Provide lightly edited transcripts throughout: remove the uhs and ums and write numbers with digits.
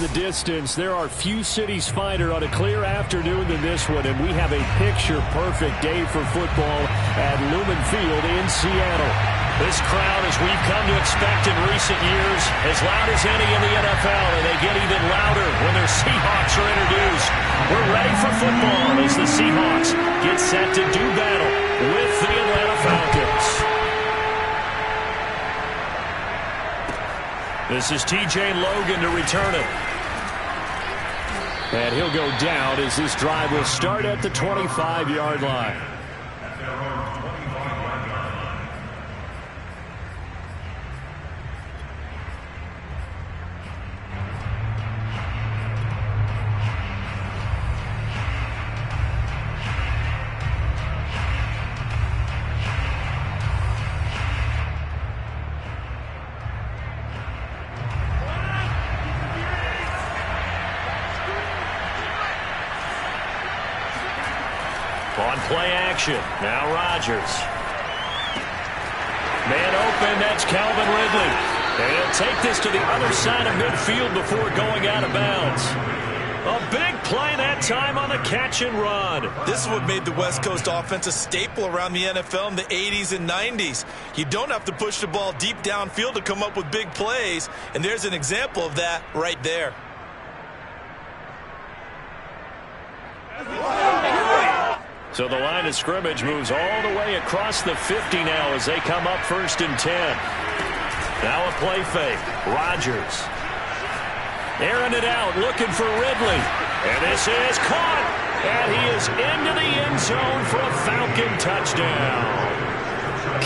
the distance, there are few cities finer on a clear afternoon than this one, and we have a picture-perfect day for football at Lumen Field in Seattle. This crowd, as we've come to expect in recent years, as loud as any in the NFL, and they get even louder when their Seahawks are introduced. We're ready for football as the Seahawks get set to do battle with the Atlanta Falcons. This is T.J. Logan to return it. And he'll go down as this drive will start at the 25-yard line. On play action, now Rodgers. Man open, that's Calvin Ridley. And he'll take this to the other side of midfield before going out of bounds. A big play that time on the catch and run. This is what made the West Coast offense a staple around the NFL in the 80s and 90s. You don't have to push the ball deep downfield to come up with big plays, and there's an example of that right there. So the line of scrimmage moves all the way across the 50 now as they come up 1st and 10. Now a play fake. Rodgers. Airing it out, looking for Ridley. And this is caught. And he is into the end zone for a Falcon touchdown.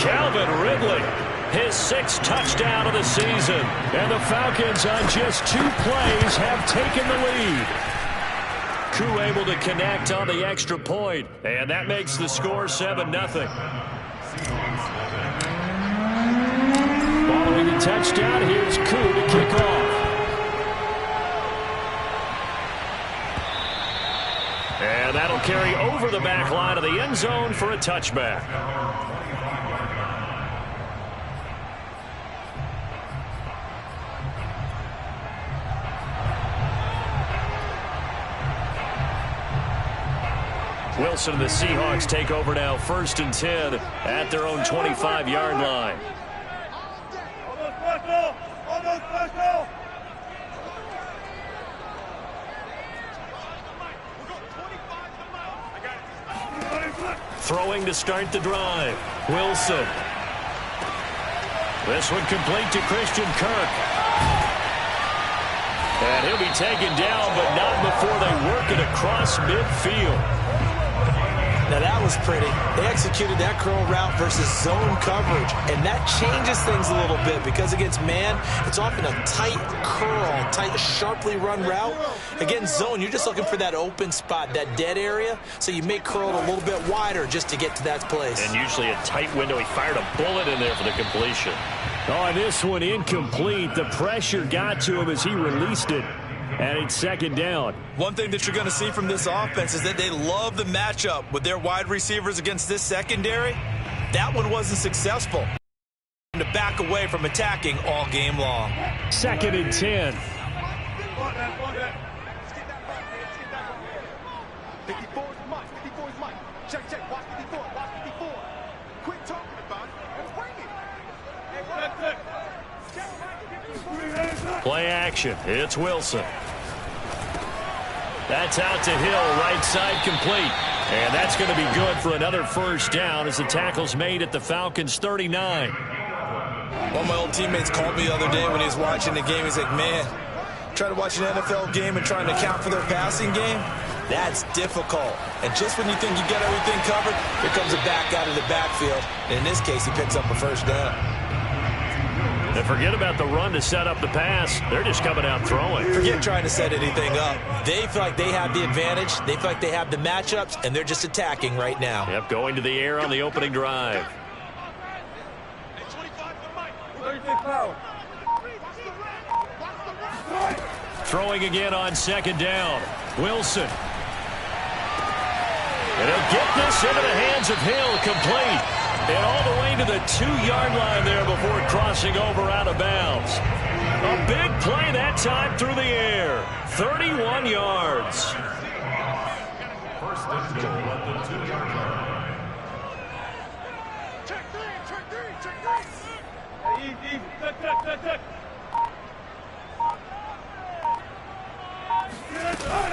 Calvin Ridley, his 6th touchdown of the season. And the Falcons on just 2 plays have taken the lead. Koo able to connect on the extra point, and that makes the score 7-0. Following the touchdown, here's Koo to kick off. And that'll carry over the back line of the end zone for a touchback. Wilson and the Seahawks take over now 1st and 10 at their own 25-yard line. Throwing to start the drive. Wilson. This one complete to Christian Kirk. And he'll be taken down, but not before they work it across midfield. Now that was pretty. They executed that curl route versus zone coverage, and that changes things a little bit because against man, it's often a tight curl, tight, sharply run route. Against zone, you're just looking for that open spot, that dead area, so you may curl it a little bit wider just to get to that place. And usually a tight window. He fired a bullet in there for the completion. Oh, this one incomplete. The pressure got to him as he released it. And it's 2nd down. One thing that you're going to see from this offense is that they love the matchup with their wide receivers against this secondary. That one wasn't successful. To back away from attacking all game long. 2nd and 10. Play action. It's Wilson. That's out to Hill, right side complete. And that's going to be good for another 1st down as the tackle's made at the Falcons' 39. One of my old teammates called me the other day when he was watching the game. He's like, man, try to watch an NFL game and trying to account for their passing game? That's difficult. And just when you think you get everything covered, here comes a back out of the backfield. And in this case, he picks up a 1st down. And forget about the run to set up the pass. They're just coming out throwing. Forget trying to set anything up. They feel like they have the advantage. They feel like they have the matchups, and they're just attacking right now. Yep, going to the air on the opening drive. Throwing again on 2nd down. Wilson. And he'll get this into the hands of Hill, complete. And all the way to the 2-yard line there before crossing over out of bounds. A big play that time through the air. 31 yards. First and goal at the 2-yard line. Check three.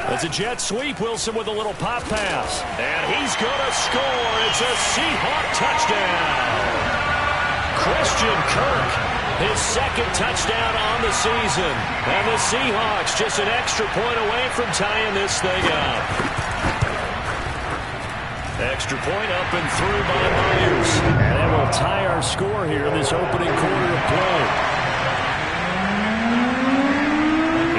It's a jet sweep. Wilson with a little pop pass. And he's going to score. It's a Seahawk touchdown. Christian Kirk, his second touchdown on the season. And the Seahawks just an extra point away from tying this thing up. Extra point up and through by Myers. And that will tie our score here in this opening quarter of play.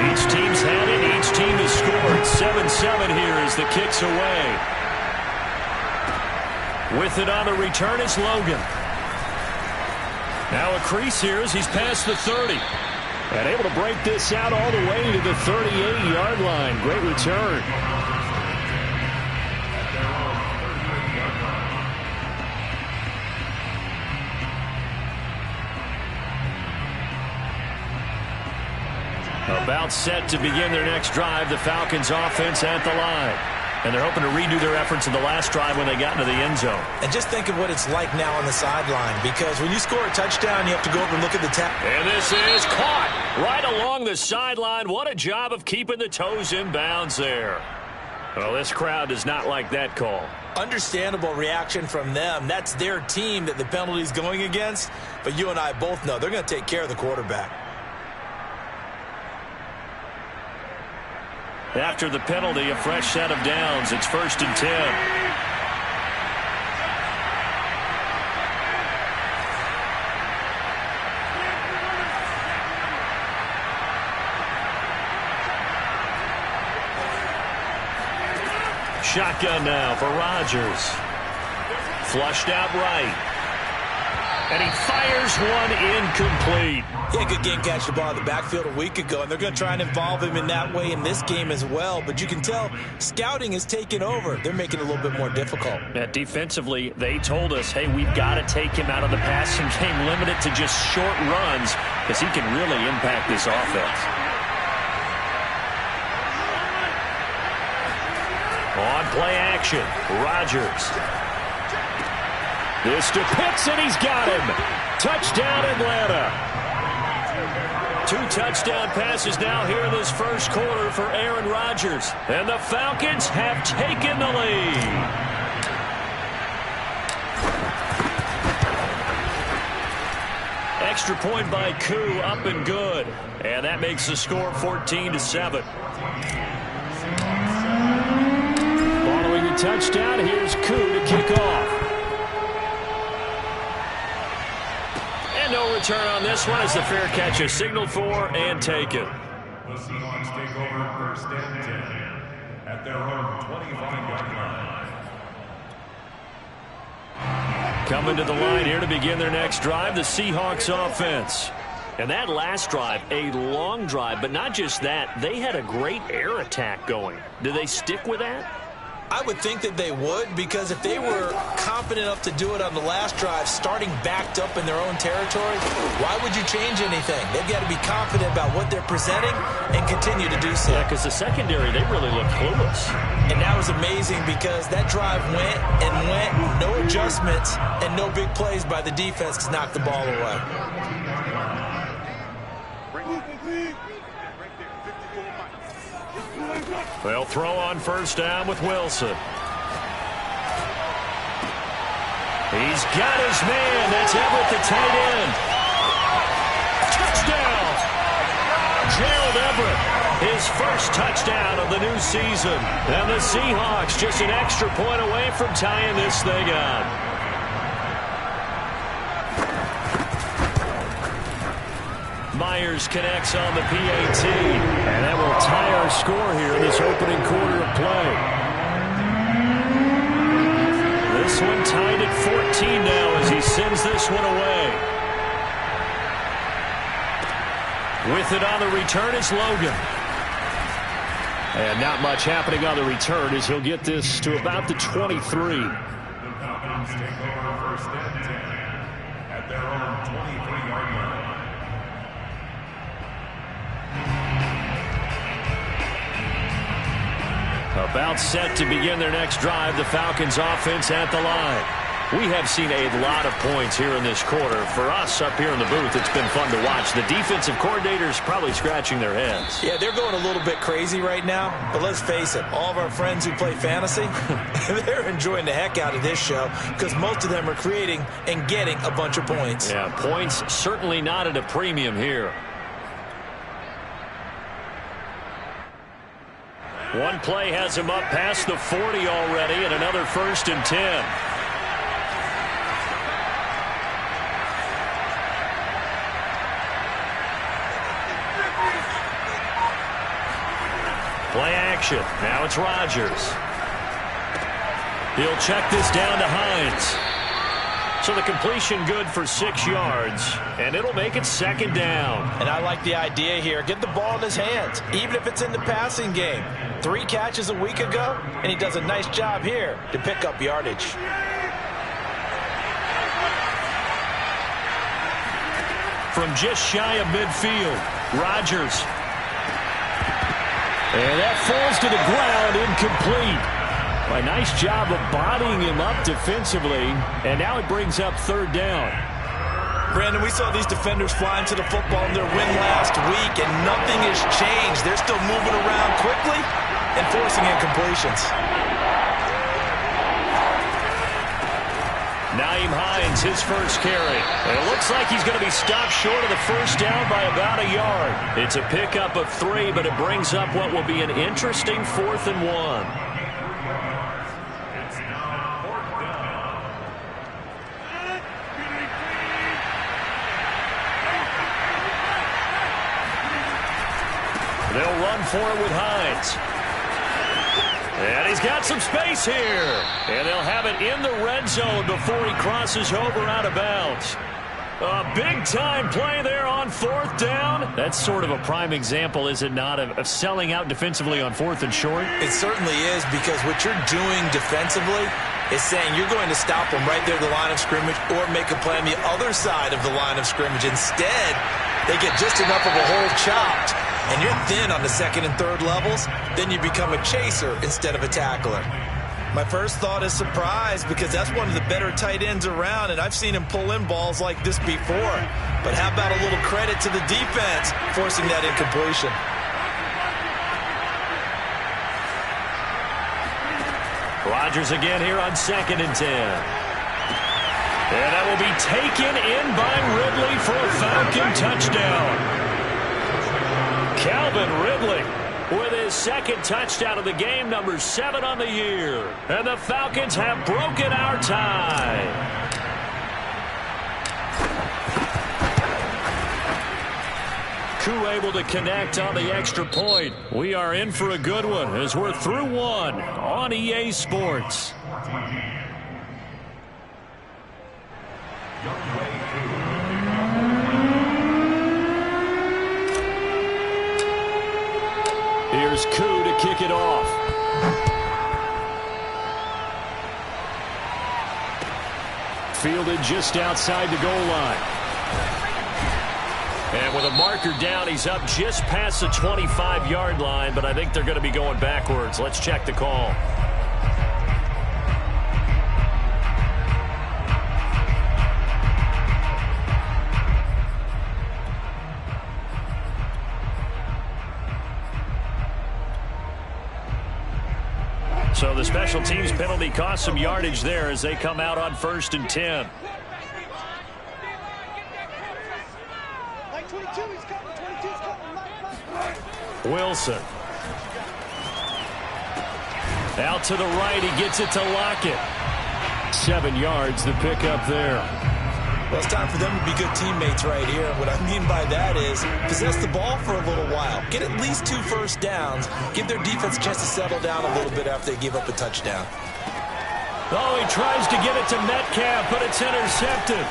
Each team's had it. Each team has scored. 7-7 here as the kick's away. With it on the return is Logan. Now a crease here as he's past the 30. And able to break this out all the way to the 38-yard line. Great return. About set to begin their next drive, the Falcons offense at the line. And they're hoping to redo their efforts in the last drive when they got into the end zone. And just think of what it's like now on the sideline, because when you score a touchdown, you have to go over and look at the tap. And this is caught right along the sideline. What a job of keeping the toes in bounds there. Well, this crowd does not like that call. Understandable reaction from them. That's their team that the penalty's going against. But you and I both know they're going to take care of the quarterback. After the penalty, a fresh set of downs. It's 1st and 10. Shotgun now for Rodgers. Flushed out right. And he fires one incomplete. He had a good game catching the ball in the backfield a week ago, and they're going to try and involve him in that way in this game as well. But you can tell scouting is taking over. They're making it a little bit more difficult. Defensively, they told us, hey, we've got to take him out of the passing game, limit it to just short runs, because he can really impact this offense. On play action, Rodgers. This to Pitts, and he's got him. Touchdown, Atlanta. 2 touchdown passes now here in this first quarter for Aaron Rodgers. And the Falcons have taken the lead. Extra point by Koo, up and good. And that makes the score 14-7. Following the touchdown, here's Koo to kick off. No return on this one as the fair catch is signaled for and taken. The Seahawks take over 1st and 10 at their own 25-yard line. Coming to the line here to begin their next drive, the Seahawks offense. And that last drive, a long drive, but not just that, they had a great air attack going. Do they stick with that? I would think that they would, because if they were confident enough to do it on the last drive, starting backed up in their own territory, why would you change anything? They've got to be confident about what they're presenting and continue to do so. Yeah, because the secondary, they really looked clueless. And that was amazing because that drive went and went, no adjustments, and no big plays by the defense to knock the ball away. They'll throw on first down with Wilson. He's got his man. That's Everett, the tight end. Touchdown! Gerald Everett, his first touchdown of the new season. And the Seahawks just an extra point away from tying this thing up. Myers connects on the PAT, and that will tie our score here in this opening quarter of play. This one tied at 14 now as he sends this one away. With it on the return is Logan. And not much happening on the return as he'll get this to about the 23. The Falcons take over 1st and 10 at their own 23-yard line. About set to begin their next drive, the Falcons offense at the line. We have seen a lot of points here in this quarter. For us up here in the booth, it's been fun to watch. The defensive coordinators probably scratching their heads. Yeah, they're going a little bit crazy right now. But let's face it, all of our friends who play fantasy, they're enjoying the heck out of this show because most of them are creating and getting a bunch of points. Yeah, points certainly not at a premium here. One play has him up past the 40 already, and another 1st and 10. Play action. Now it's Rodgers. He'll check this down to Hines. So the completion good for 6 yards, and it'll make it 2nd down. And I like the idea here. Get the ball in his hands, even if it's in the passing game. 3 catches a week ago, and he does a nice job here to pick up yardage. From just shy of midfield, Rodgers. And that falls to the ground, incomplete. A nice job of bodying him up defensively, and now it brings up 3rd down. Brandon, we saw these defenders flying to the football in their win last week, and nothing has changed. They're still moving around quickly and forcing incompletions. Nyheim Hines, his first carry. And it looks like he's going to be stopped short of the 1st down by about a yard. It's a pickup of 3, but it brings up what will be an interesting 4th and 1. They'll run for it with Hines. And he's got some space here. And they'll have it in the red zone before he crosses over out of bounds. A big-time play there on 4th down. That's sort of a prime example, is it not, of selling out defensively on 4th and short? It certainly is, because what you're doing defensively is saying you're going to stop them right there at the line of scrimmage or make a play on the other side of the line of scrimmage. Instead, they get just enough of a hole chopped, and you're thin on the 2nd and 3rd levels, then you become a chaser instead of a tackler. My first thought is surprise, because that's one of the better tight ends around, and I've seen him pull in balls like this before. But how about a little credit to the defense forcing that incompletion? Rodgers again here on 2nd and 10. And that will be taken in by Ridley for a Falcon touchdown. Calvin Ridley with his 2nd touchdown of the game, number 7 on the year. And the Falcons have broken our tie. Koo able to connect on the extra point. We are in for a good one as we're through 1 on EA Sports. Here's Koo to kick it off. Fielded just outside the goal line. And with a marker down, he's up just past the 25-yard line, but I think they're going to be going backwards. Let's check the call. So the special teams penalty cost some yardage there as they come out on 1st and 10. Wilson. Out to the right, he gets it to Lockett. 7 yards, the pickup there. Well, it's time for them to be good teammates right here. What I mean by that is possess the ball for a little while. Get at least 2 first downs. Give their defense a chance to settle down a little bit after they give up a touchdown. Oh, he tries to get it to Metcalf, but it's intercepted.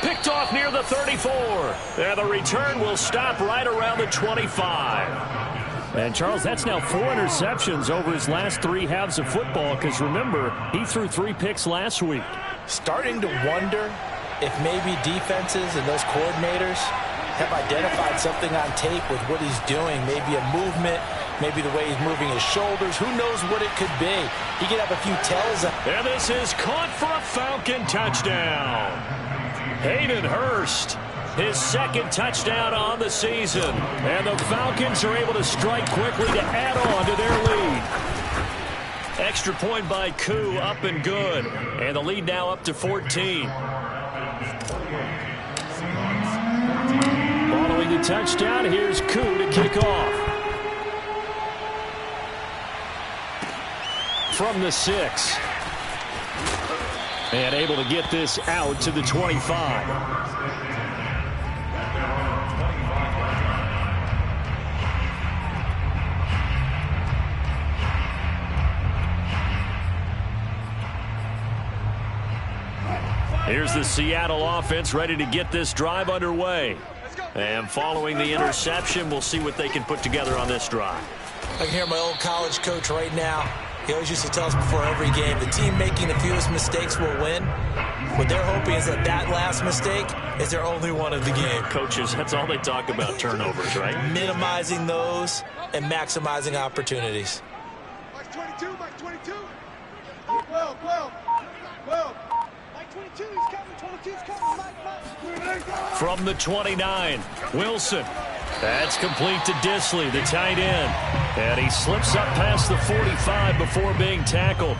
Picked off near the 34. And the return will stop right around the 25. And, Charles, that's now 4 interceptions over his last 3 halves of football because, remember, he threw 3 picks last week. Starting to wonder if maybe defenses and those coordinators have identified something on tape with what he's doing, maybe a movement, maybe the way he's moving his shoulders. Who knows what it could be? He could have a few tells. And this is caught for a Falcon touchdown. Hayden Hurst, his second touchdown on the season. And the Falcons are able to strike quickly to add on to their lead. Extra point by Koo, up and good. And the lead now up to 14. Following the touchdown, here's Koo to kick off. From the 6. And able to get this out to the 25. Here's the Seattle offense ready to get this drive underway. And following the interception, we'll see what they can put together on this drive. I can hear my old college coach right now. He always used to tell us before every game, the team making the fewest mistakes will win. What they're hoping is that that last mistake is their only one of the game. Coaches, that's all they talk about, turnovers, right? Minimizing those and maximizing opportunities. Mike 22, Mike 22. Well. Mike 22, he's coming, 22's coming, Mike. From the 29, Wilson. That's complete to Disley, the tight end. And he slips up past the 45 before being tackled.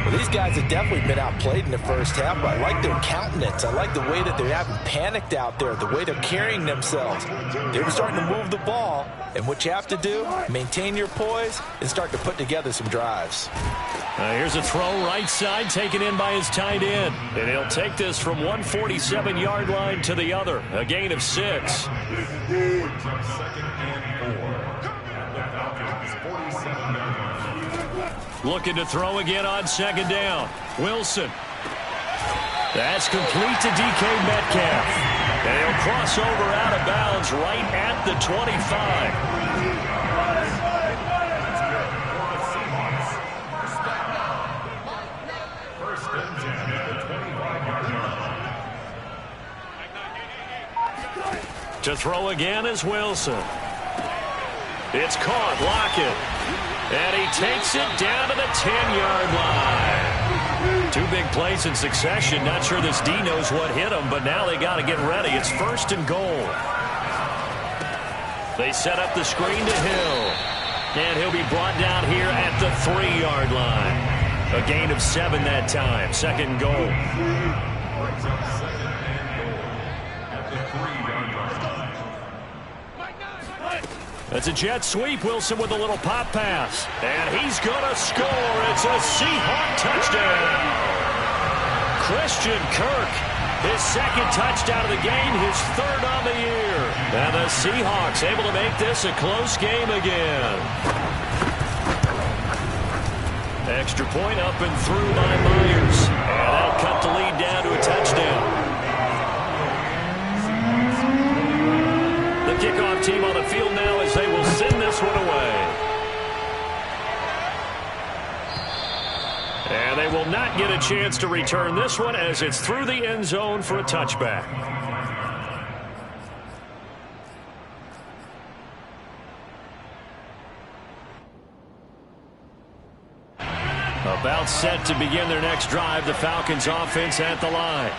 Well, these guys have definitely been outplayed in the first half, but I like their countenance. I like the way that they haven't panicked out there, the way they're carrying themselves. They were starting to move the ball, and what you have to do, maintain your poise and start to put together some drives. Here's a throw right side taken in by his tight end. And he'll take this from 147-yard line to the other. A gain of 6. Looking to throw again on second down. Wilson. That's complete to DK Metcalf. And he'll cross over out of bounds right at the 25. To throw again is Wilson. It's caught. Lockett. And he takes it down to the 10-yard line. Two big plays in succession. Not sure this D knows what hit him, but now they got to get ready. It's first and goal. They set up the screen to Hill. And he'll be brought down here at the 3-yard line. A gain of 7 that time. Second and goal. That's a jet sweep. Wilson with a little pop pass. And he's going to score. It's a Seahawk touchdown. Christian Kirk, his second touchdown of the game, his third on the year. And the Seahawks able to make this a close game again. Extra point up and through by Myers. And that'll cut the lead down to a touchdown. The kickoff team on the field now as they will send this one away. And they will not get a chance to return this one as it's through the end zone for a touchback. About set to begin their next drive, the Falcons offense at the line.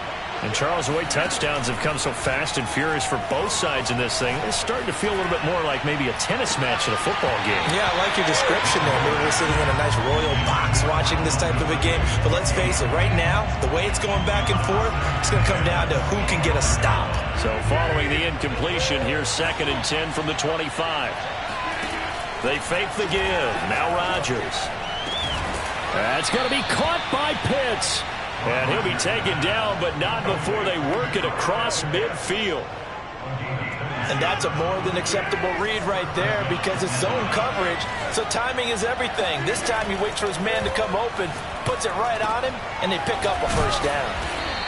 And Charles, the way touchdowns have come so fast and furious for both sides in this thing, it's starting to feel a little bit more like maybe a tennis match in a football game. Yeah, I like your description there. Maybe we're sitting in a nice royal box watching this type of a game. But let's face it, right now, the way it's going back and forth, it's going to come down to who can get a stop. So following the incompletion, here's 2nd and 10 from the 25. They fake the give. Now Rodgers. That's going to be caught by Pitts. And he'll be taken down, but not before they work it across midfield. And that's a more than acceptable read right there because it's zone coverage, so timing is everything. This time he waits for his man to come open, puts it right on him, and they pick up a first down.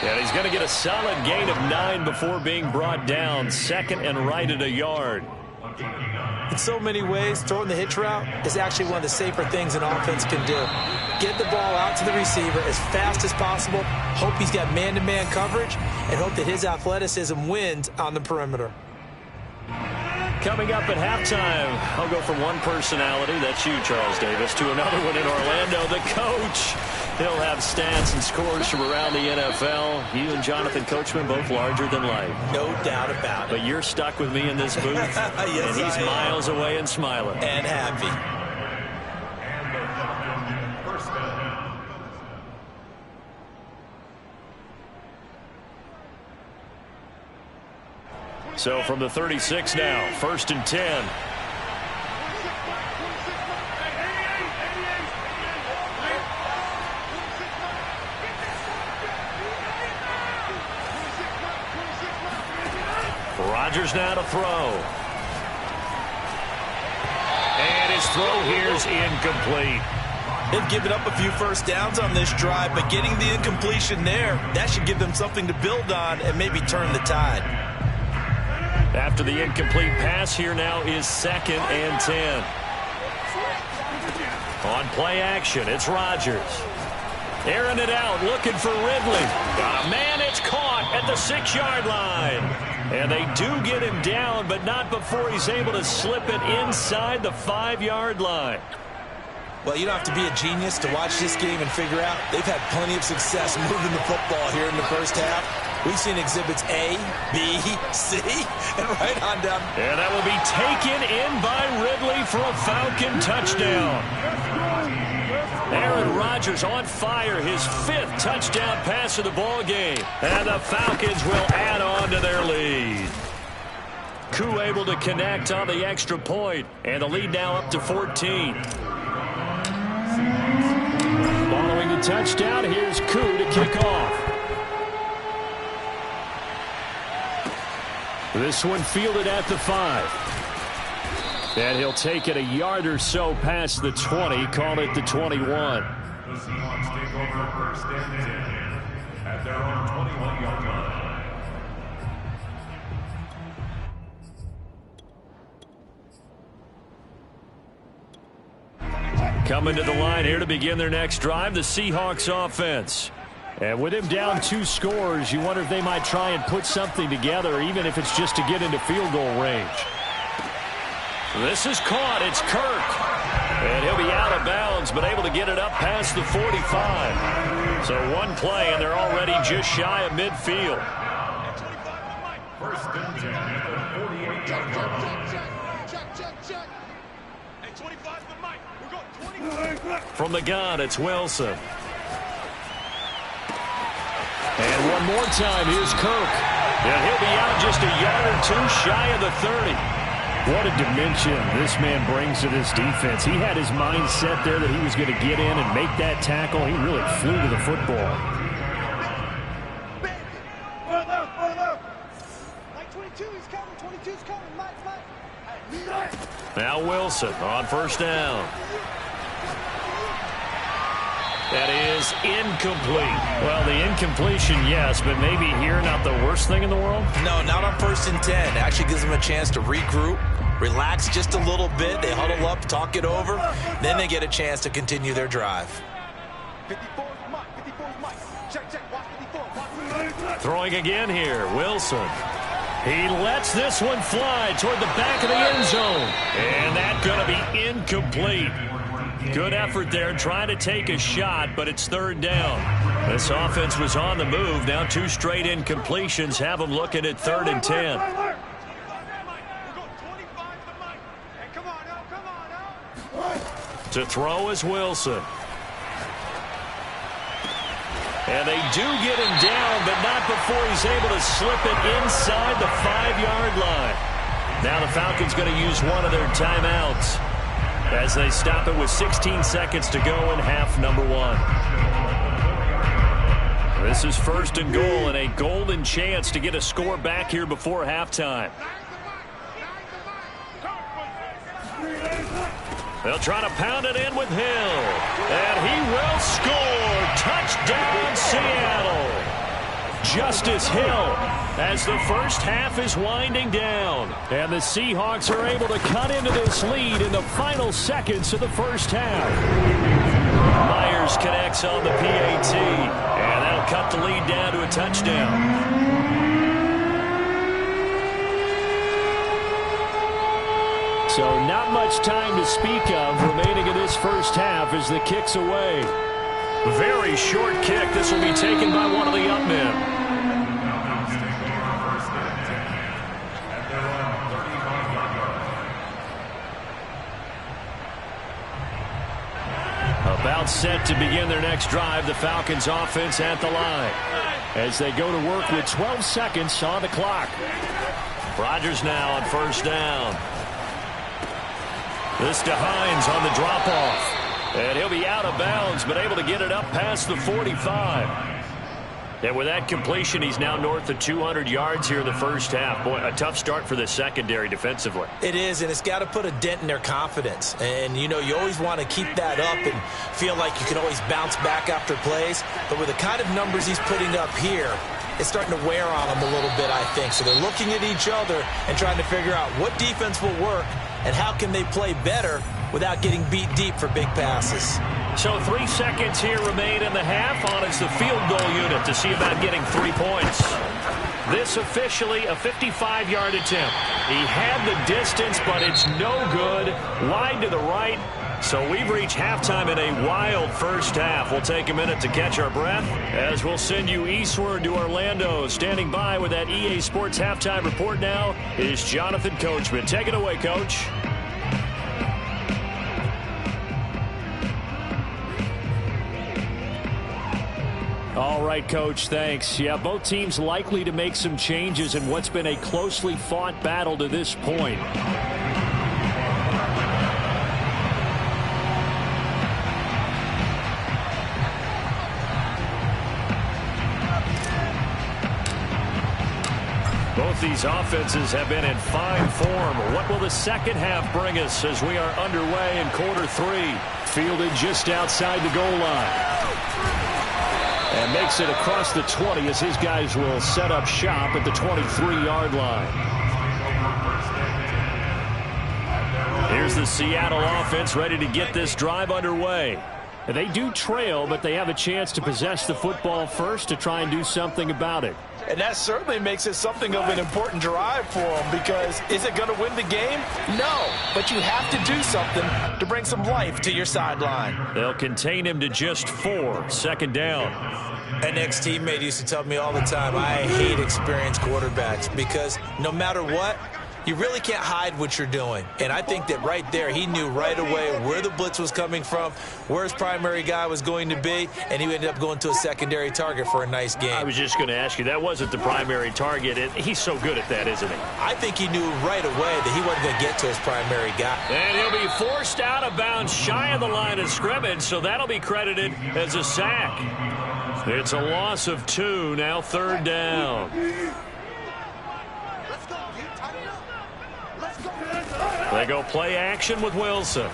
And he's going to get a solid gain of 9 before being brought down. 2nd and right at a yard. In so many ways, throwing the hitch route is actually one of the safer things an offense can do. Get the ball out to the receiver as fast as possible, hope he's got man-to-man coverage, and hope that his athleticism wins on the perimeter. coming up at halftime, I'll go from one personality, that's you, Charles Davis, to another one in Orlando, the coach. He'll have stats and scores from around the NFL. You and Jonathan Coachman both larger than life. No doubt about it. But you're stuck with me in this booth, yes, and he's miles away and smiling. And happy. So from the 36 now, 1st and 10. Rodgers now to throw. And his throw here is incomplete. They've given up a few first downs on this drive, but getting the incompletion there, that should give them something to build on and maybe turn the tide. After the incomplete pass, here now is 2nd and 10. On play action, it's Rodgers. Airing it out, looking for Ridley. Got a man, it's caught at the 6-yard line. And they do get him down, but not before he's able to slip it inside the 5-yard line. Well, you don't have to be a genius to watch this game and figure out they've had plenty of success moving the football here in the first half. We've seen exhibits A, B, C, and right on down. And that will be taken in by Ridley for a Falcon touchdown. Aaron Rodgers on fire, his 5th touchdown pass of the ball game. And the Falcons will add on to their lead. Koo able to connect on the extra point, and the lead now up to 14. Following the touchdown, here's Koo to kick off. This one fielded at the 5. And he'll take it a yard or so past the 20, call it the 21. The Seahawks take over 1st and 10 at their own 21-yard line. Coming to the line here to begin their next drive, the Seahawks offense. And with him down 2 scores, you wonder if they might try and put something together, even if it's just to get into field goal range. This is caught. It's Kirk. And he'll be out of bounds, but able to get it up past the 45. So one play, and they're already just shy of midfield. 1st and 10 at the 48-yard line. Check. Hey, 25 to the mic. We're going 20. From the gun, it's Wilson. And one more time, here's Kirk. And he'll be out just a yard or 2 shy of the 30. What a dimension this man brings to this defense. He had his mind set there that he was going to get in and make that tackle. He really flew to the football. Mike 22, he's coming. 22's coming. Mike. Now Wilson on 1st down. That is incomplete. Well, the incompletion, yes, but maybe here not the worst thing in the world? No, not on 1st and 10. Actually gives them a chance to regroup, relax just a little bit. They huddle up, talk it over. Then they get a chance to continue their drive. 54's Mike. 54's Mike. Check. Watch 54. Throwing again here, Wilson. He lets this one fly toward the back of the end zone. And that's going to be incomplete. Good effort there, trying to take a shot, but it's 3rd down. This offense was on the move. Now 2 straight incompletions have them looking at 3rd and 10. To throw is Wilson. And they do get him down, but not before he's able to slip it inside the 5-yard line. Now the Falcons going to use one of their timeouts as they stop it with 16 seconds to go in half number 1. This is 1st and goal and a golden chance to get a score back here before halftime. They'll try to pound it in with Hill. And he will score. Touchdown, Seattle. Justice Hill as the first half is winding down. And the Seahawks are able to cut into this lead in the final seconds of the first half. Myers connects on the PAT. And that'll cut the lead down to a touchdown. So not much time to speak of remaining in this first half as the kick's away. Very short kick. This will be taken by one of the up men. About set to begin their next drive, the Falcons offense at the line as they go to work with 12 seconds on the clock. Rodgers now on first down. This to Hines on the drop-off. And he'll be out of bounds, but able to get it up past the 45. And with that completion, he's now north of 200 yards here in the first half. Boy, a tough start for the secondary defensively. It is, and it's got to put a dent in their confidence. And, you know, you always want to keep that up and feel like you can always bounce back after plays. But with the kind of numbers he's putting up here, it's starting to wear on them a little bit, I think. So they're looking at each other and trying to figure out what defense will work and how can they play better without getting beat deep for big passes. So 3 seconds here remain in the half. On is the field goal unit to see about getting 3 points. This officially a 55-yard attempt. He had the distance, but it's no good. Wide to the right. So we've reached halftime in a wild first half. We'll take a minute to catch our breath as we'll send you eastward to Orlando. Standing by with that EA Sports halftime report now is Jonathan Coachman. Take it away, Coach. All right, Coach, thanks. Yeah, both teams likely to make some changes in what's been a closely fought battle to this point. Both these offenses have been in fine form. What will the second half bring us as we are underway in quarter 3? Fielded just outside the goal line. And makes it across the 20 as his guys will set up shop at the 23-yard line. Here's the Seattle offense ready to get this drive underway. They do trail, but they have a chance to possess the football first to try and do something about it. And that certainly makes it something of an important drive for them, because is it going to win the game? No, but you have to do something to bring some life to your sideline. They'll contain him to just 4. Second down. An ex-teammate used to tell me all the time, I hate experienced quarterbacks, because no matter what, you really can't hide what you're doing. And I think that right there, he knew right away where the blitz was coming from, where his primary guy was going to be, and he ended up going to a secondary target for a nice game. I was just going to ask you, that wasn't the primary target. He's so good at that, isn't he? I think he knew right away that he wasn't going to get to his primary guy. And he'll be forced out of bounds shy of the line of scrimmage, so that'll be credited as a sack. It's a loss of 2, now third down. They go play action with Wilson.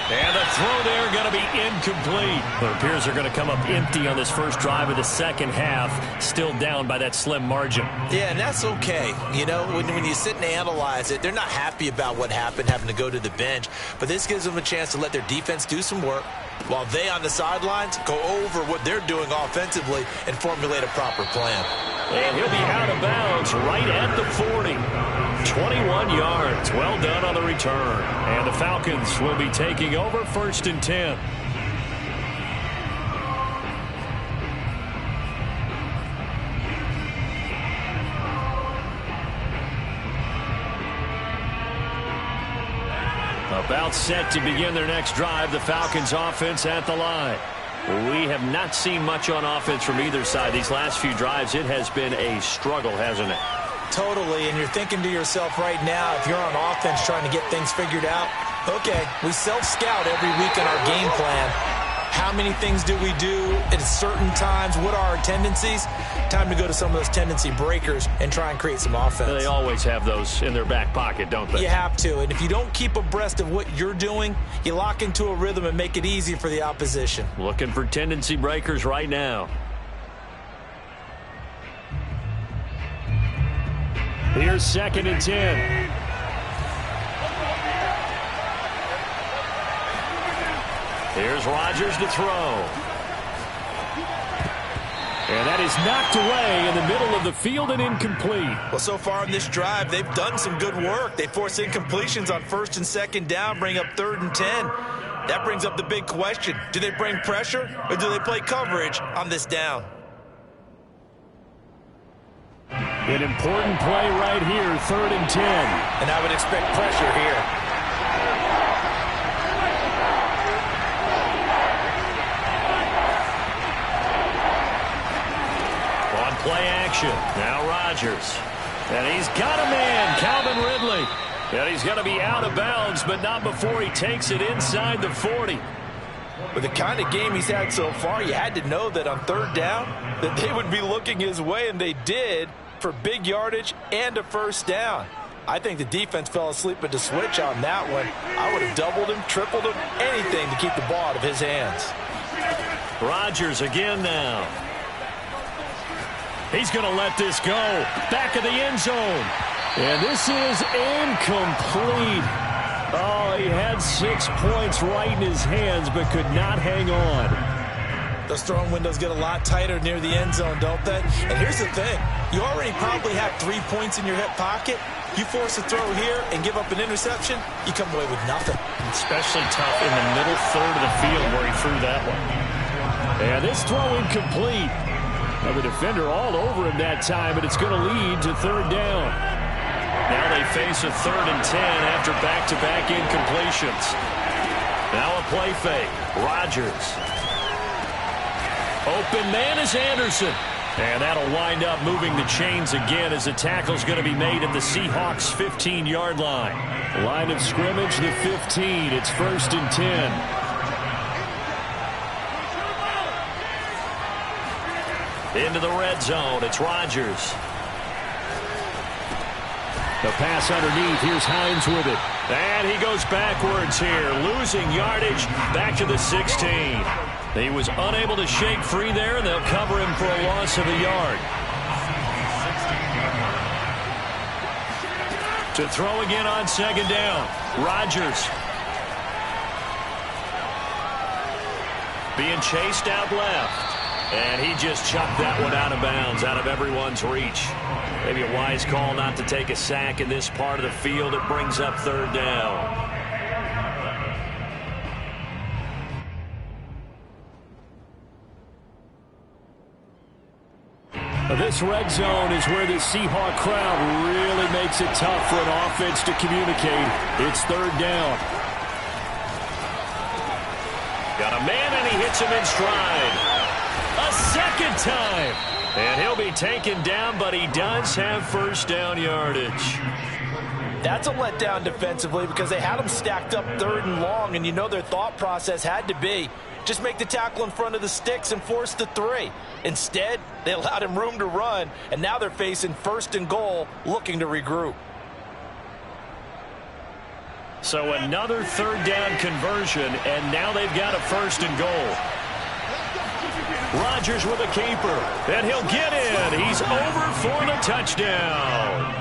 And the throw there going to be incomplete. It appears they're going to come up empty on this first drive of the second half, still down by that slim margin. Yeah, and that's okay. You know, when you sit and analyze it, they're not happy about what happened, having to go to the bench. But this gives them a chance to let their defense do some work while they on the sidelines go over what they're doing offensively and formulate a proper plan. And he'll be out of bounds right at the 40. 21 yards. Well done on the return. And the Falcons will be taking over first and 10. About set to begin their next drive, the Falcons offense at the line. We have not seen much on offense from either side. These last few drives, it has been a struggle, hasn't it? Totally, and you're thinking to yourself right now, if you're on offense trying to get things figured out, okay, we self-scout every week in our game plan. How many things do we do at certain times? What are our tendencies? Time to go to some of those tendency breakers and try and create some offense. They always have those in their back pocket, don't they? You have to, and if you don't keep abreast of what you're doing, you lock into a rhythm and make it easy for the opposition. Looking for tendency breakers right now. Here's second and 10. Here's Rodgers to throw. And that is knocked away in the middle of the field and incomplete. Well, so far in this drive, they've done some good work. They force incompletions on 1st and 2nd down, bring up 3rd and 10. That brings up the big question. Do they bring pressure or do they play coverage on this down? An important play right here, 3rd and 10. And I would expect pressure here. Play action. Now Rodgers. And he's got a man, Calvin Ridley. And he's going to be out of bounds, but not before he takes it inside the 40. With the kind of game he's had so far, you had to know that on 3rd down, that they would be looking his way, and they did, for big yardage and a 1st down. I think the defense fell asleep at the switch on that one. I would have doubled him, tripled him, anything to keep the ball out of his hands. Rodgers again now. He's going to let this go. Back of the end zone. And this is incomplete. Oh, he had 6 points right in his hands, but could not hang on. Those throwing windows get a lot tighter near the end zone, don't they? And here's the thing. You already probably have 3 points in your hip pocket. You force a throw here and give up an interception, you come away with nothing. Especially tough in the middle third of the field where he threw that one. And this throw incomplete. The defender all over him that time, but it's going to lead to 3rd down. Now they face a 3rd and 10 after back-to-back incompletions. Now a play fake. Rodgers. Open man is Anderson. And that'll wind up moving the chains again as the tackle's going to be made at the Seahawks' 15-yard line. Line of scrimmage, the 15. It's 1st and 10. Into the red zone. It's Rodgers. The pass underneath. Here's Hines with it. And he goes backwards here, losing yardage back to the 16. He was unable to shake free there, and they'll cover him for a loss of a yard. To throw again on 2nd down. Rodgers. Being chased out left. And he just chucked that one out of bounds, out of everyone's reach. Maybe a wise call not to take a sack in this part of the field. It brings up 3rd down. This red zone is where the Seahawk crowd really makes it tough for an offense to communicate. It's 3rd down. Got a man, and he hits him in stride. A second time. And he'll be taken down, but he does have 1st down yardage. That's a letdown defensively because they had him stacked up 3rd and long, and you know their thought process had to be just make the tackle in front of the sticks and force the 3. Instead, they allowed him room to run, and now they're facing 1st and goal, looking to regroup. So another 3rd down conversion, and now they've got a 1st and goal. Rodgers with a keeper, and he'll get in. He's over for the touchdown.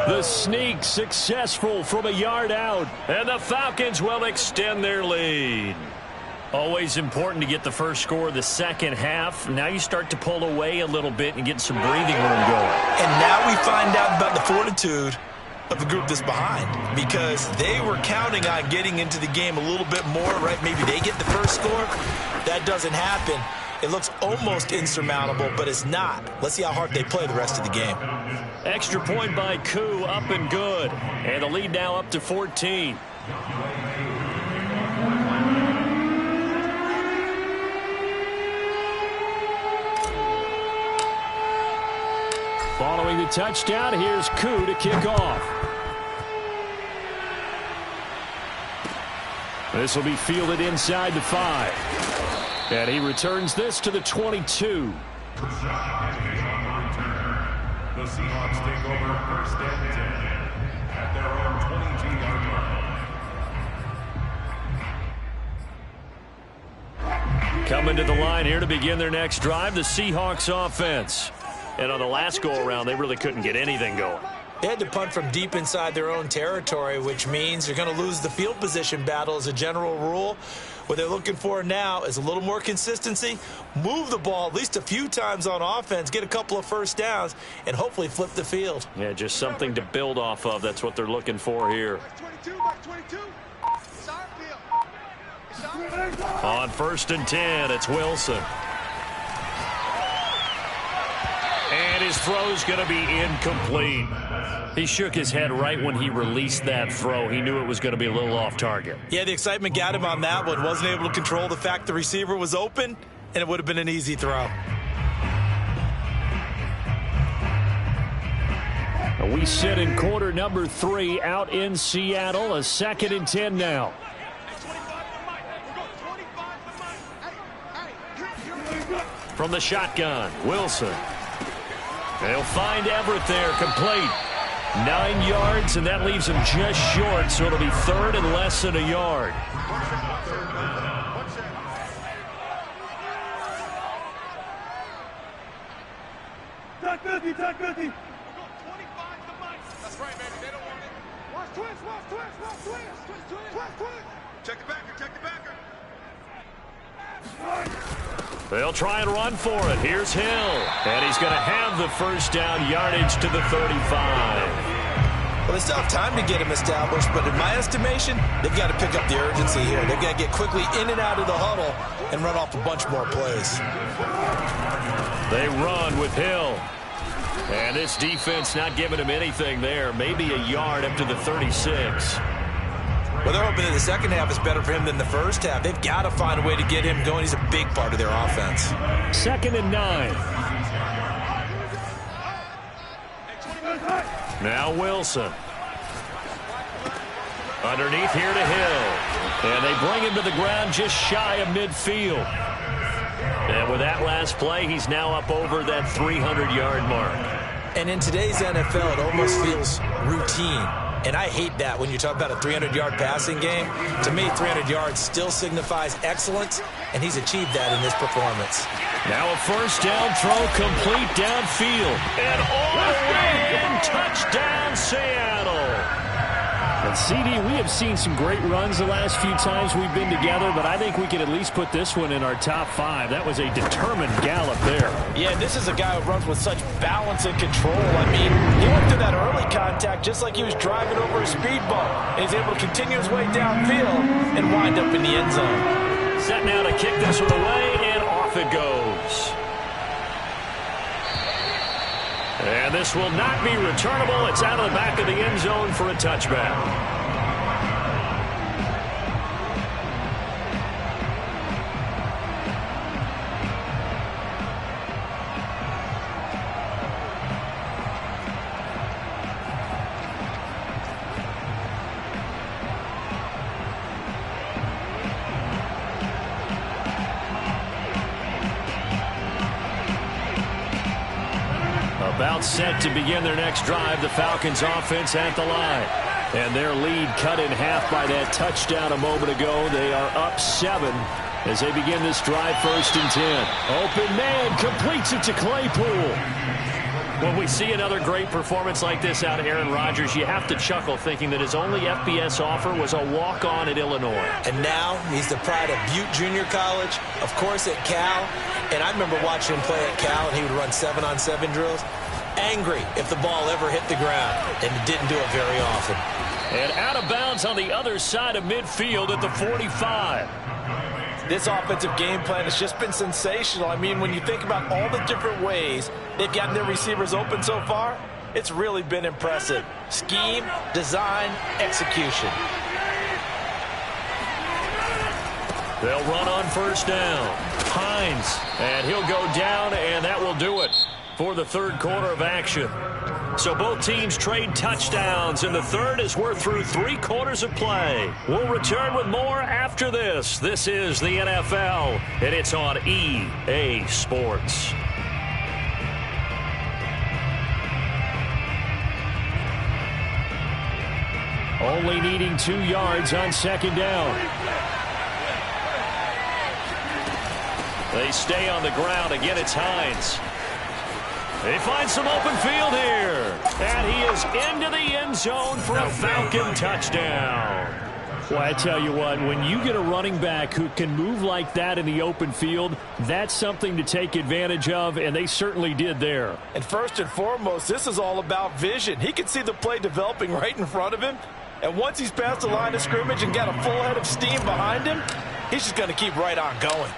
The sneak successful from a yard out, and the Falcons will extend their lead. Always important to get the first score of the second half. Now you start to pull away a little bit and get some breathing room going. And now we find out about the fortitude of the group that's behind, because they were counting on getting into the game a little bit more, right? Maybe they get the first score. That doesn't happen. It looks almost insurmountable, but it's not. Let's see how hard they play the rest of the game. Extra point by Koo, up and good. And the lead now up to 14. Following the touchdown, here's Koo to kick off. This will be fielded inside the 5. And he returns this to the 22. The Seahawks take over 1st and 10 at their own 22-yard line. Coming to the line here to begin their next drive, the Seahawks offense. And on the last go-around, they really couldn't get anything going. They had to punt from deep inside their own territory, which means you're going to lose the field position battle as a general rule. What they're looking for now is a little more consistency, move the ball at least a few times on offense, get a couple of first downs, and hopefully flip the field. Yeah, just something to build off of. That's what they're looking for here. On 1st and 10, it's Wilson. And his throw's going to be incomplete. He shook his head right when he released that throw. He knew it was going to be a little off target. Yeah, the excitement got him on that one. Wasn't able to control the fact the receiver was open, and it would have been an easy throw. We sit in quarter number 3 out in Seattle. A 2nd and 10 now. From the shotgun, Wilson. They'll find Everett there, complete. 9 yards, and that leaves him just short, so it'll be 3rd and less than a yard. That's right, baby. They don't want it. Watch twist. Check the backer. They'll try and run for it. Here's Hill. And he's going to have the first down, yardage to the 35. Well, they still have time to get him established, but in my estimation, they've got to pick up the urgency here. They've got to get quickly in and out of the huddle and run off a bunch more plays. They run with Hill. And this defense not giving him anything there. Maybe a yard up to the 36. Well, they're hoping that the second half is better for him than the first half. They've got to find a way to get him going. He's a big part of their offense. 2nd and 9. Now Wilson. Underneath here to Hill. And they bring him to the ground just shy of midfield. And with that last play, he's now up over that 300-yard mark. And in today's NFL, it almost feels routine. And I hate that when you talk about a 300-yard passing game. To me, 300 yards still signifies excellence, and he's achieved that in this performance. Now a first down throw complete downfield. And all the way in, touchdown Seattle. And CD, we have seen some great runs the last few times we've been together, but I think we can at least put this one in our top 5. That was a determined gallop there. Yeah, this is a guy who runs with such balance and control. I mean, he went through that early contact just like he was driving over a speed bump. And he's able to continue his way downfield and wind up in the end zone. Set now to kick this one away, and off it goes. And this will not be returnable. It's out of the back of the end zone for a touchback. About set to begin their next drive, the Falcons offense at the line. And their lead cut in half by that touchdown a moment ago. They are up 7 as they begin this drive, 1st and 10. Open man, completes it to Claypool. When we see another great performance like this out of Aaron Rodgers, you have to chuckle thinking that his only FBS offer was a walk-on at Illinois. And now he's the pride of Butte Junior College, of course at Cal. And I remember watching him play at Cal, and he would run 7-on-7 drills. Angry if the ball ever hit the ground, and it didn't do it very often. And out of bounds on the other side of midfield at the 45. This offensive game plan has just been sensational. I mean, when you think about all the different ways they've gotten their receivers open so far, it's really been impressive. Scheme, design, execution. They'll run on 1st down. Hines, and he'll go down, and that will do it for the 3rd quarter of action. So both teams trade touchdowns in the 3rd as we're through 3 quarters of play. We'll return with more after this. This is the NFL, and it's on EA Sports. Only needing 2 yards on 2nd down. They stay on the ground. Again, it's Hines. They find some open field here. And he is into the end zone for a Falcon touchdown. Well, I tell you what, when you get a running back who can move like that in the open field, that's something to take advantage of, and they certainly did there. And first and foremost, this is all about vision. He can see the play developing right in front of him, and once he's past the line of scrimmage and got a full head of steam behind him, he's just going to keep right on going.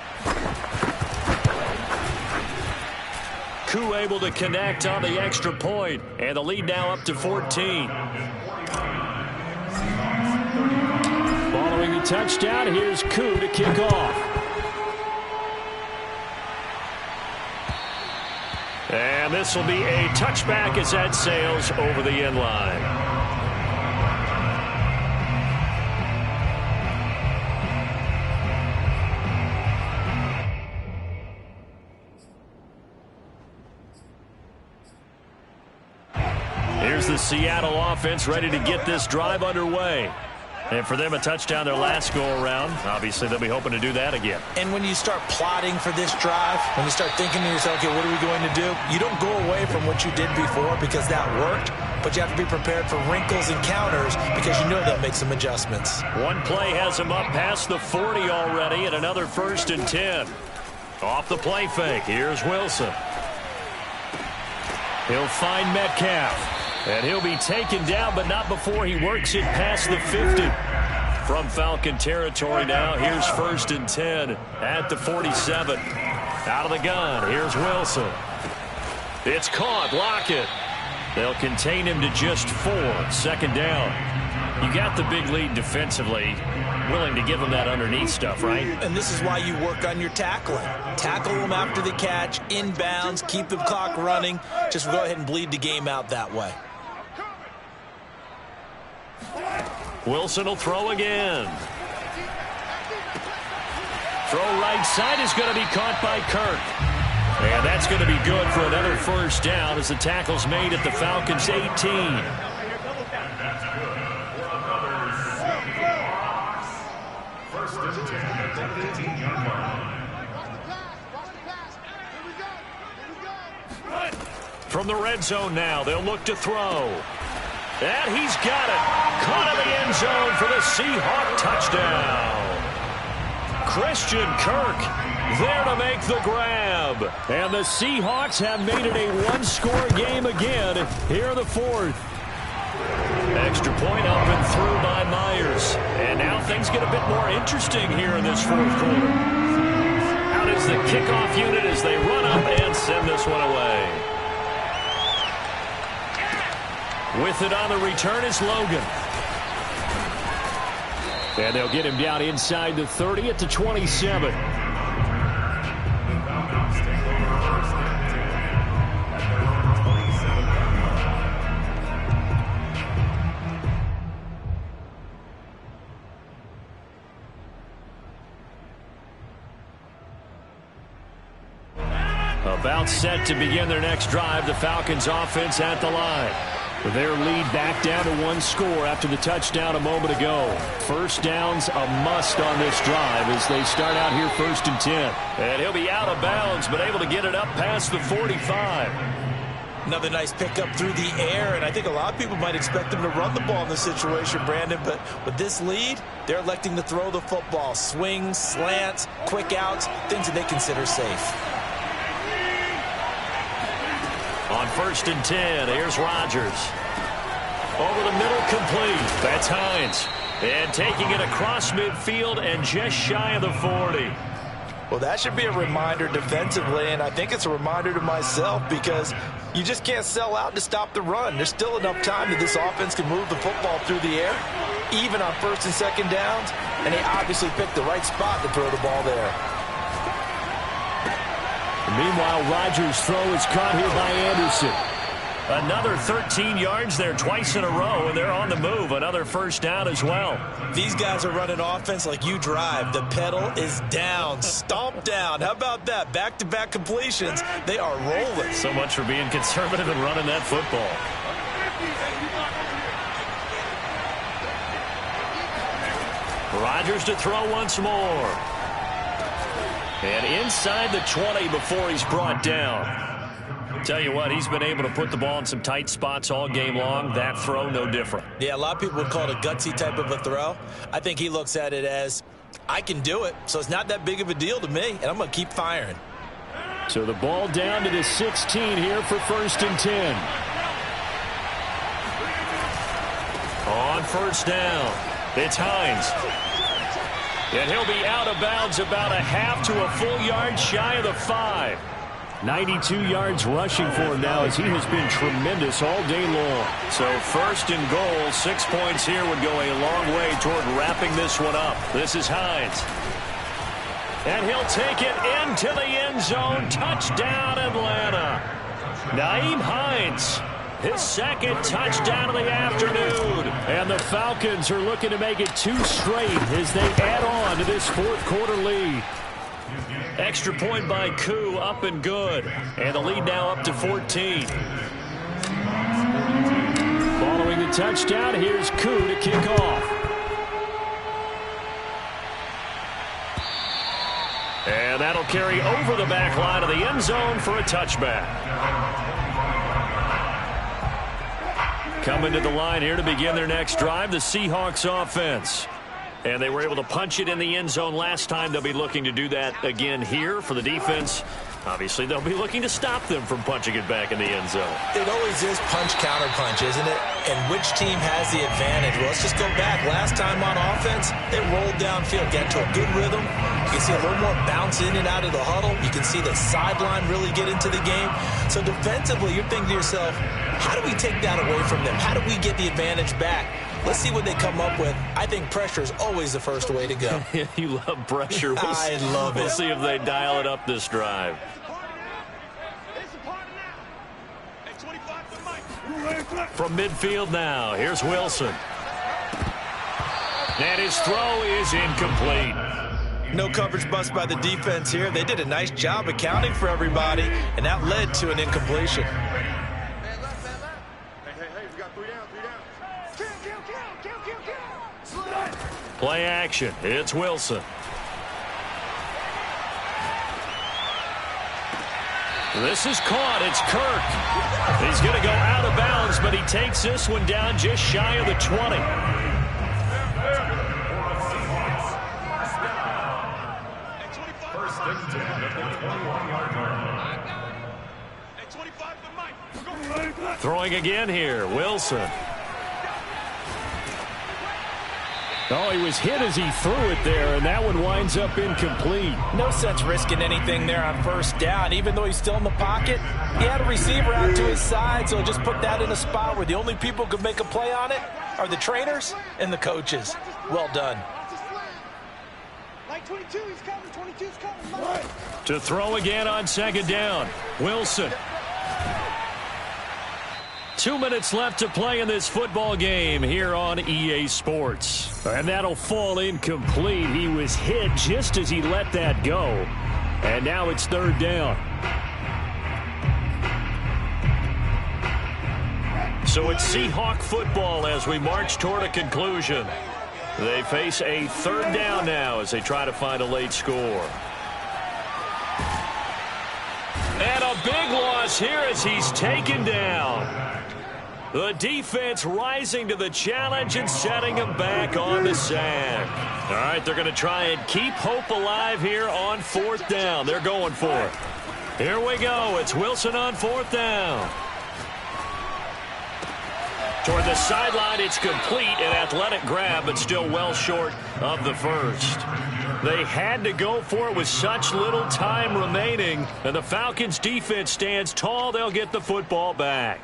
Koo able to connect on the extra point, and the lead now up to 14. Following the touchdown, here's Koo to kick off. And this will be a touchback as that sails over the end line. Here's the Seattle offense ready to get this drive underway. And for them, a touchdown their last go-around. Obviously, they'll be hoping to do that again. And when you start plotting for this drive, when you start thinking to yourself, okay, what are we going to do? You don't go away from what you did before because that worked, but you have to be prepared for wrinkles and counters because you know they'll make some adjustments. One play has him up past the 40 already, and another 1st and 10. Off the play fake, here's Wilson. He'll find Metcalf. And he'll be taken down, but not before he works it past the 50. From Falcon territory now, here's 1st and 10 at the 47. Out of the gun, here's Wilson. It's caught, Lockett. They'll contain him to just 4, 2nd down. You got the big lead defensively, willing to give him that underneath stuff, right? And this is why you work on your tackling. Tackle them after the catch, inbounds, keep the clock running. Just go ahead and bleed the game out that way. Wilson will throw again. Throw right side is going to be caught by Kirk. And that's going to be good for another 1st down as the tackle's made at the Falcons' 18. From the red zone now, they'll look to throw. And he's got it. Caught in the end zone for the Seahawk touchdown. Christian Kirk there to make the grab. And the Seahawks have made it a one-score game again here in the 4th. Extra point up and through by Myers. And now things get a bit more interesting here in this 4th quarter. Out is the kickoff unit as they run up and send this one away. With it on the return is Logan. And they'll get him down inside the 30 at the 27. About set to begin their next drive, the Falcons offense at the line. Their lead back down to 1 score after the touchdown a moment ago. 1st down's a must on this drive as they start out here 1st and 10. And he'll be out of bounds, but able to get it up past the 45. Another nice pickup through the air, and I think a lot of people might expect them to run the ball in this situation, Brandon, but with this lead, they're electing to throw the football. Swings, slants, quick outs, things that they consider safe. On 1st and 10, here's Rodgers. Over the middle, complete. That's Hines. And taking it across midfield and just shy of the 40. Well, that should be a reminder defensively, and I think it's a reminder to myself because you just can't sell out to stop the run. There's still enough time that this offense can move the football through the air, even on 1st and 2nd downs, and they obviously picked the right spot to throw the ball there. Meanwhile, Rodgers' throw is caught here by Anderson. Another 13 yards there twice in a row, and they're on the move. Another 1st down as well. These guys are running offense like you drive. The pedal is down, stomp down. How about that? Back-to-back completions. They are rolling. So much for being conservative and running that football. Rodgers to throw once more. And inside the 20 before he's brought down. Tell you what, he's been able to put the ball in some tight spots all game long. That throw, no different. Yeah, a lot of people would call it a gutsy type of a throw. I think he looks at it as, I can do it, so it's not that big of a deal to me, and I'm going to keep firing. So the ball down to the 16 here for 1st and 10. On 1st down, it's Hines. And he'll be out of bounds about a half to a full yard shy of the 5. 92 yards rushing for him now as he has been tremendous all day long. So 1st and goal, 6 points here would go a long way toward wrapping this one up. This is Hines. And he'll take it into the end zone. Touchdown, Atlanta. Nyheim Hines, his 2nd touchdown of the afternoon. And the Falcons are looking to make it 2 straight as they add on to this 4th quarter lead. Extra point by Koo, up and good. And the lead now up to 14. Following the touchdown, here's Koo to kick off. And that'll carry over the back line of the end zone for a touchback. Coming to the line here to begin their next drive, the Seahawks offense. And they were able to punch it in the end zone last time. They'll be looking to do that again here for the defense. Obviously, they'll be looking to stop them from punching it back in the end zone. It always is punch-counter-punch, isn't it? And which team has the advantage? Well, let's just go back. Last time on offense, they rolled downfield, got to a good rhythm. You can see a little more bounce in and out of the huddle. You can see the sideline really get into the game. So defensively, you're thinking to yourself, how do we take that away from them? How do we get the advantage back? Let's see what they come up with. I think pressure is always the first way to go. You love pressure. I love it. We'll see if they dial it up this drive. From midfield now, here's Wilson. And his throw is incomplete. No coverage bust by the defense here. They did a nice job accounting for everybody, and that led to an incompletion. Play action. It's Wilson. This is caught. It's Kirk. He's going to go out of bounds, but he takes this one down just shy of the 20. First and 10 at the 21-yard line. Throwing again here. Wilson. Oh, he was hit as he threw it there, and that one winds up incomplete. No sense risking anything there on 1st down. Even though he's still in the pocket, he had a receiver out to his side, so just put that in a spot where the only people who could make a play on it are the trainers and the coaches. Well done. Like 22, he's coming. 22's coming. To throw again on 2nd down. Wilson. 2 minutes left to play in this football game here on EA Sports. And that'll fall incomplete. He was hit just as he let that go. And now it's 3rd down. So it's Seahawk football as we march toward a conclusion. They face a 3rd down now as they try to find a late score. And a big loss here as he's taken down. The defense rising to the challenge and setting him back on the sand. All right, they're going to try and keep hope alive here on 4th down. They're going for it. Here we go. It's Wilson on 4th down. Toward the sideline, it's complete. An athletic grab, but still well short of the first. They had to go for it with such little time remaining. And the Falcons' defense stands tall. They'll get the football back.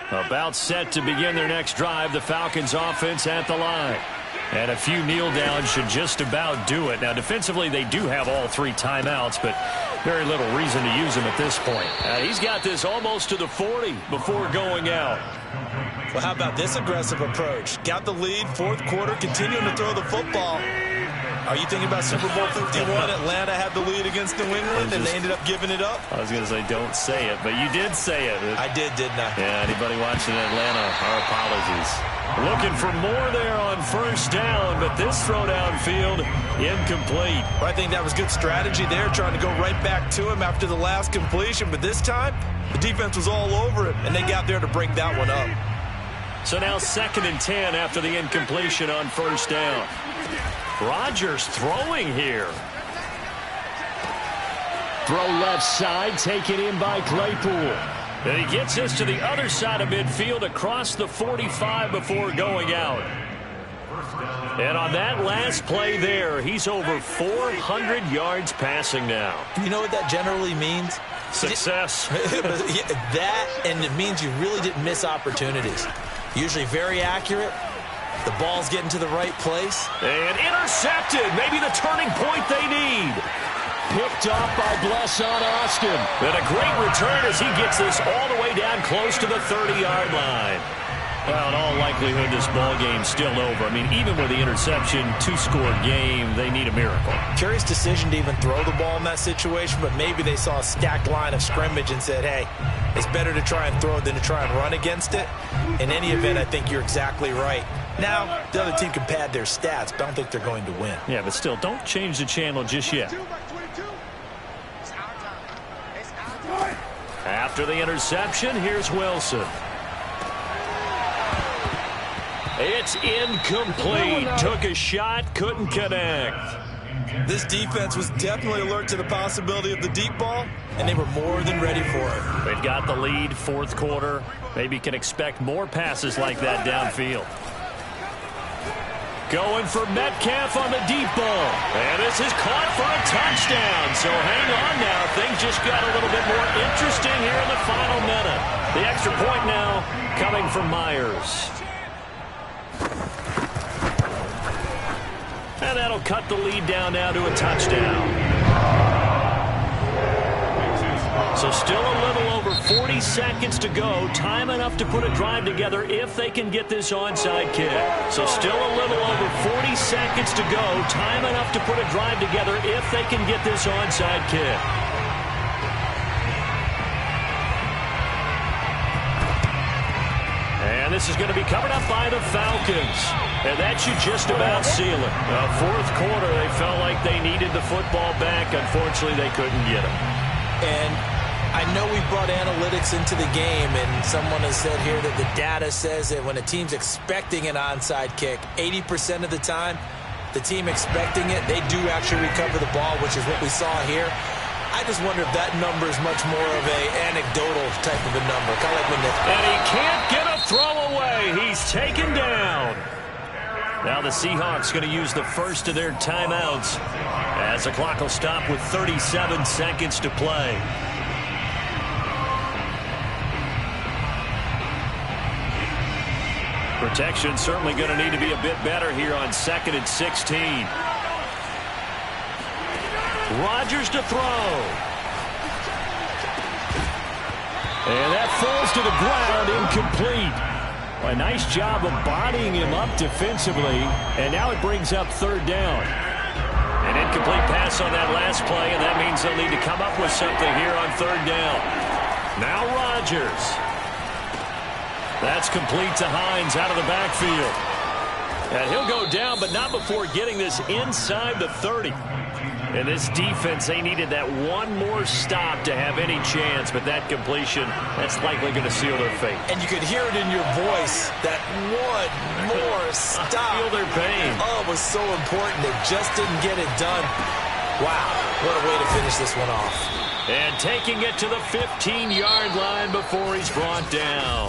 About set to begin their next drive, the Falcons offense at the line. And a few kneel downs should just about do it. Now, defensively, they do have all 3 timeouts, but very little reason to use them at this point. He's got this almost to the 40 before going out. Well, how about this aggressive approach? Got the lead, 4th quarter, continuing to throw the football. Are you thinking about Super Bowl 51? Atlanta had the lead against New England, and they ended up giving it up? I was going to say don't say it, but you did say it. I did, didn't I? Yeah, anybody watching Atlanta, our apologies. Looking for more there on first down, but this throw downfield incomplete. I think that was good strategy there, trying to go right back to him after the last completion, but this time the defense was all over him, and they got there to break that one up. So now 2nd and 10 after the incompletion on first down. Rodgers throwing here. Throw left side, taken in by Claypool. And he gets this to the other side of midfield across the 45 before going out. And on that last play there, he's over 400 yards passing now. You know what that generally means? Success. That, and it means you really didn't miss opportunities. Usually very accurate. The ball's getting to the right place. And intercepted. Maybe the turning point they need. Picked off by Bless on Austin. And a great return as he gets this all the way down close to the 30-yard line. Well, in all likelihood, this ball game's still over. I mean, even with the interception, 2-score game, they need a miracle. Curious decision to even throw the ball in that situation, but maybe they saw a stacked line of scrimmage and said, hey, it's better to try and throw than to try and run against it. In any event, I think you're exactly right. Now, the other team can pad their stats, but I don't think they're going to win. Yeah, but still, don't change the channel just yet. After the interception, here's Wilson. It's incomplete. Took a shot, couldn't connect. This defense was definitely alert to the possibility of the deep ball, and they were more than ready for it. They've got the lead, 4th quarter. Maybe can expect more passes like that downfield. Going for Metcalf on the deep ball. And this is caught for a touchdown. So hang on now. Things just got a little bit more interesting here in the final minute. The extra point now coming from Myers. And that'll cut the lead down now to a touchdown. So still a little over 40 seconds to go. Time enough to put a drive together if they can get this onside kick. So still a little over 40 seconds to go. Time enough to put a drive together if they can get this onside kick. And this is going to be covered up by the Falcons. And that should just about seal it. 4th quarter, they felt like they needed the football back. Unfortunately, they couldn't get it. And I know we brought analytics into the game, and someone has said here that the data says that when a team's expecting an onside kick, 80% of the time, the team expecting it, they do actually recover the ball, which is what we saw here. I just wonder if that number is much more of a anecdotal type of a number. Kind of like when and he can't get a throw away. He's taken down. Now the Seahawks going to use the first of their timeouts as the clock will stop with 37 seconds to play. Protection certainly going to need to be a bit better here on 2nd and 16. Rodgers to throw. And that falls to the ground, incomplete. A nice job of bodying him up defensively, and now it brings up 3rd down. An incomplete pass on that last play, and that means they'll need to come up with something here on 3rd down. Now Rodgers. That's complete to Hines out of the backfield. And he'll go down, but not before getting this inside the 30. And this defense, they needed that one more stop to have any chance, but that completion, that's likely going to seal their fate. And you could hear it in your voice, that one more stop. I feel their pain. Oh, it was so important. They just didn't get it done. Wow, what a way to finish this one off. And taking it to the 15-yard line before he's brought down.